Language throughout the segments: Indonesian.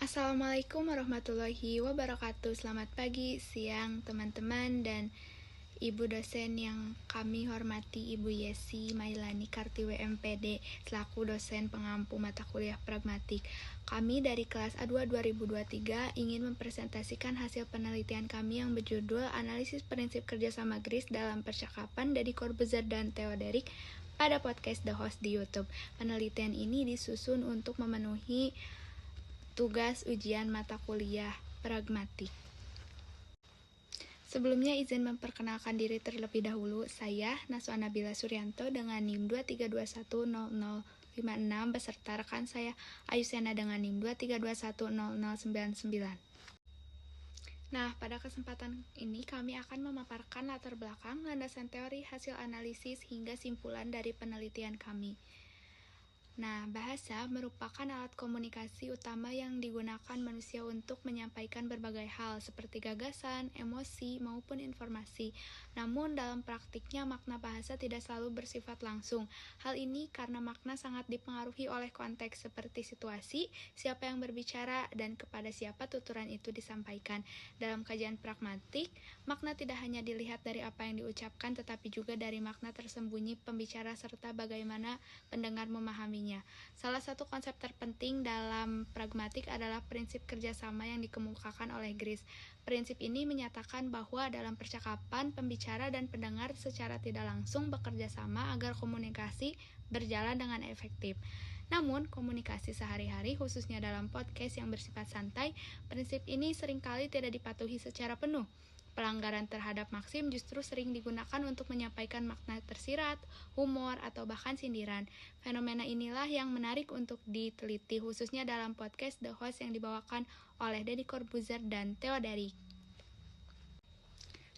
Assalamualaikum warahmatullahi wabarakatuh. Selamat pagi, siang teman-teman dan Ibu dosen yang kami hormati, Ibu Yesi Mailani Kartiwe MPD selaku dosen pengampu mata kuliah pragmatik. Kami dari kelas A2 2023 ingin mempresentasikan hasil penelitian kami yang berjudul Analisis Prinsip Kerjasama GRIS dalam Percakapan Deddy Corbuzier dan Theodorik pada podcast The Host di YouTube. Penelitian ini disusun untuk memenuhi tugas ujian mata kuliah pragmatik. Sebelumnya izin memperkenalkan diri terlebih dahulu. Saya Naswa Nabila Suryanto dengan NIM 23210056 beserta rekan saya Ayusena dengan NIM 23210099. Nah, pada kesempatan ini kami akan memaparkan latar belakang, landasan teori, hasil analisis, hingga simpulan dari penelitian kami. Nah, bahasa merupakan alat komunikasi utama yang digunakan manusia untuk menyampaikan berbagai hal seperti gagasan, emosi, maupun informasi. Namun, dalam praktiknya makna bahasa tidak selalu bersifat langsung. Hal ini karena makna sangat dipengaruhi oleh konteks seperti situasi, siapa yang berbicara, dan kepada siapa tuturan itu disampaikan. Dalam kajian pragmatik, makna tidak hanya dilihat dari apa yang diucapkan, tetapi juga dari makna tersembunyi pembicara serta bagaimana pendengar memahami. Salah satu konsep terpenting dalam pragmatik adalah prinsip kerjasama yang dikemukakan oleh GRIS. Prinsip ini menyatakan bahwa dalam percakapan, pembicara dan pendengar secara tidak langsung bekerja sama agar komunikasi berjalan dengan efektif. Namun, komunikasi sehari-hari, khususnya dalam podcast yang bersifat santai, prinsip ini seringkali tidak dipatuhi secara penuh. Pelanggaran terhadap maksim justru sering digunakan untuk menyampaikan makna tersirat, humor, atau bahkan sindiran. Fenomena inilah yang menarik untuk diteliti, khususnya dalam podcast The Host yang dibawakan oleh Deddy Corbuzier dan Theodorik.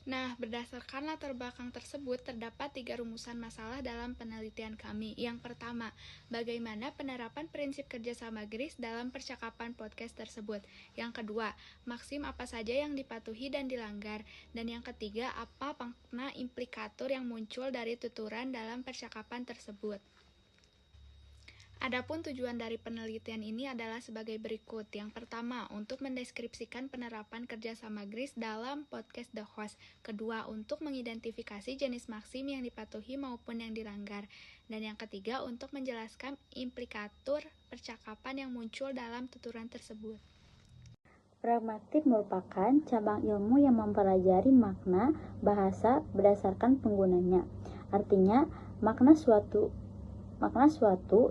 Nah, berdasarkan latar belakang tersebut, terdapat 3 rumusan masalah dalam penelitian kami. Yang pertama, bagaimana penerapan prinsip kerjasama GRIS dalam percakapan podcast tersebut. Yang kedua, maksim apa saja yang dipatuhi dan dilanggar. Dan yang ketiga, apa makna implikator yang muncul dari tuturan dalam percakapan tersebut. Adapun tujuan dari penelitian ini adalah sebagai berikut. Yang pertama, untuk mendeskripsikan penerapan kerjasama GRIS dalam podcast The Host. Kedua, untuk mengidentifikasi jenis maksim yang dipatuhi maupun yang dilanggar. Dan yang ketiga, untuk menjelaskan implikator percakapan yang muncul dalam tuturan tersebut. Pragmatik merupakan cabang ilmu yang mempelajari makna bahasa berdasarkan penggunanya. Artinya, makna suatu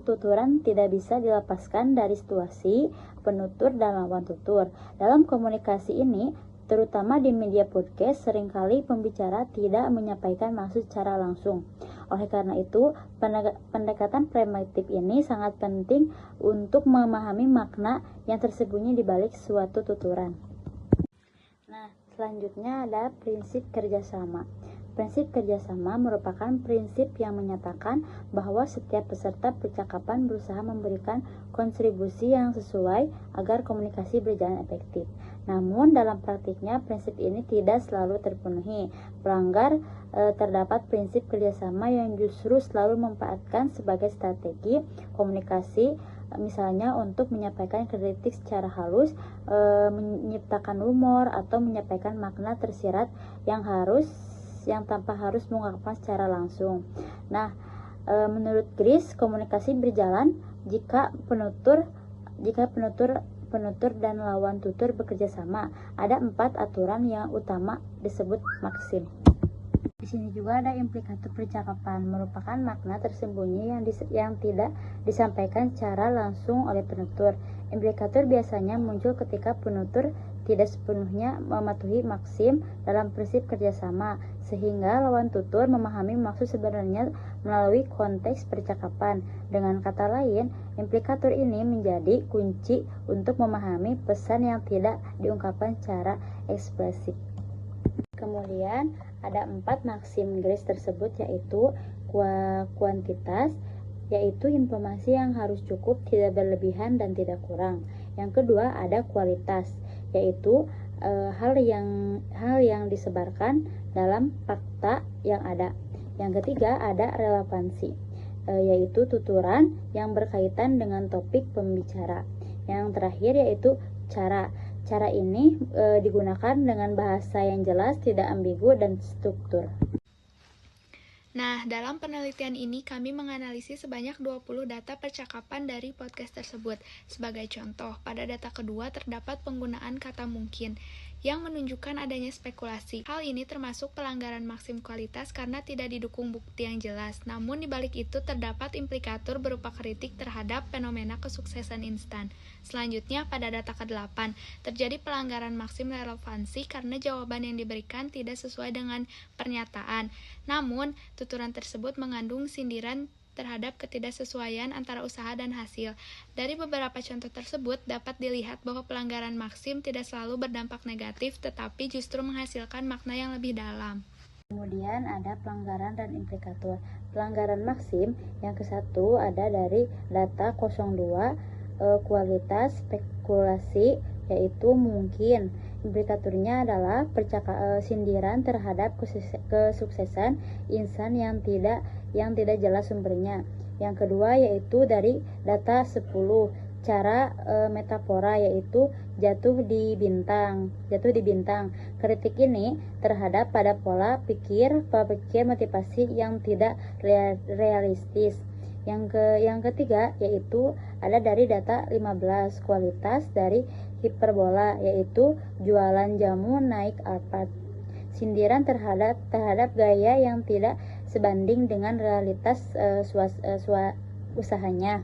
tuturan tidak bisa dilepaskan dari situasi, penutur, dan lawan tutur. Dalam komunikasi ini, terutama di media podcast, seringkali pembicara tidak menyampaikan maksud secara langsung. Oleh karena itu, pendekatan pragmatik ini sangat penting untuk memahami makna yang tersembunyi di balik suatu tuturan. Nah, selanjutnya ada prinsip kerjasama. Prinsip kerjasama merupakan prinsip yang menyatakan bahwa setiap peserta percakapan berusaha memberikan kontribusi yang sesuai agar komunikasi berjalan efektif. Namun dalam praktiknya prinsip ini tidak selalu terpenuhi. Pelanggar terdapat prinsip kerjasama yang justru selalu memanfaatkan sebagai strategi komunikasi, misalnya untuk menyampaikan kritik secara halus, menciptakan humor, atau menyampaikan makna tersirat yang tanpa harus mengungkapkan secara langsung. Nah, menurut GRIS, komunikasi berjalan jika penutur dan lawan tutur bekerja sama. Ada 4 aturan yang utama disebut maksim. Di sini juga ada implikator percakapan, merupakan makna tersembunyi yang tidak disampaikan secara langsung oleh penutur. Implikator biasanya muncul ketika penutur tidak sepenuhnya mematuhi maksim dalam prinsip kerjasama, sehingga lawan tutur memahami maksud sebenarnya melalui konteks percakapan. Dengan kata lain, implikator ini menjadi kunci untuk memahami pesan yang tidak diungkapkan secara eksplisit. Kemudian ada 4 maksim GRIS tersebut, yaitu kuantitas, yaitu informasi yang harus cukup, tidak berlebihan dan tidak kurang. Yang kedua ada kualitas, yaitu hal yang disebarkan dalam fakta yang ada. Yang ketiga ada relevansi, yaitu tuturan yang berkaitan dengan topik pembicara. Yang terakhir yaitu cara. Cara ini digunakan dengan bahasa yang jelas, tidak ambigu, dan struktur. Nah, dalam penelitian ini kami menganalisis sebanyak 20 data percakapan dari podcast tersebut. Sebagai contoh, pada data kedua terdapat penggunaan kata mungkin yang menunjukkan adanya spekulasi. Hal ini termasuk pelanggaran maksim kualitas karena tidak didukung bukti yang jelas. Namun di balik itu terdapat implikator berupa kritik terhadap fenomena kesuksesan instan. Selanjutnya, pada data ke-8, terjadi pelanggaran maksim relevansi karena jawaban yang diberikan tidak sesuai dengan pernyataan. Namun, tuturan tersebut mengandung sindiran terhadap ketidaksesuaian antara usaha dan hasil. Dari beberapa contoh tersebut, dapat dilihat bahwa pelanggaran maksim tidak selalu berdampak negatif, tetapi justru menghasilkan makna yang lebih dalam. Kemudian ada pelanggaran dan implikator. Pelanggaran maksim yang ke-1 ada dari data 02, kualitas spekulasi, yaitu mungkin. Implikatornya adalah sindiran terhadap kesuksesan instan yang tidak jelas sumbernya. Yang kedua yaitu dari data 10, cara metafora, yaitu jatuh di bintang. Kritik ini terhadap pada pola pikir motivasi yang tidak realistis. Yang ketiga yaitu ada dari data 15, kualitas dari hiperbola, yaitu jualan jamu naik Alphard. Sindiran terhadap gaya yang tidak sebanding dengan realitas usahanya.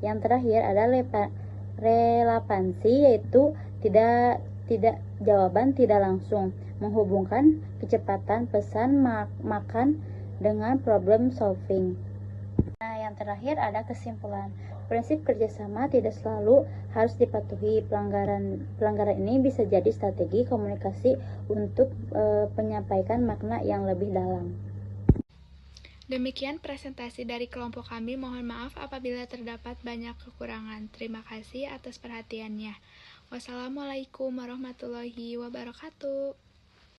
Yang terakhir ada relevansi, yaitu jawaban tidak langsung, menghubungkan kecepatan pesan makan dengan problem solving. Nah, yang terakhir ada kesimpulan. Prinsip kerjasama tidak selalu harus dipatuhi. Pelanggaran ini bisa jadi strategi komunikasi untuk menyampaikan makna yang lebih dalam. Demikian presentasi dari kelompok kami. Mohon maaf apabila terdapat banyak kekurangan. Terima kasih atas perhatiannya. Wassalamualaikum warahmatullahi wabarakatuh.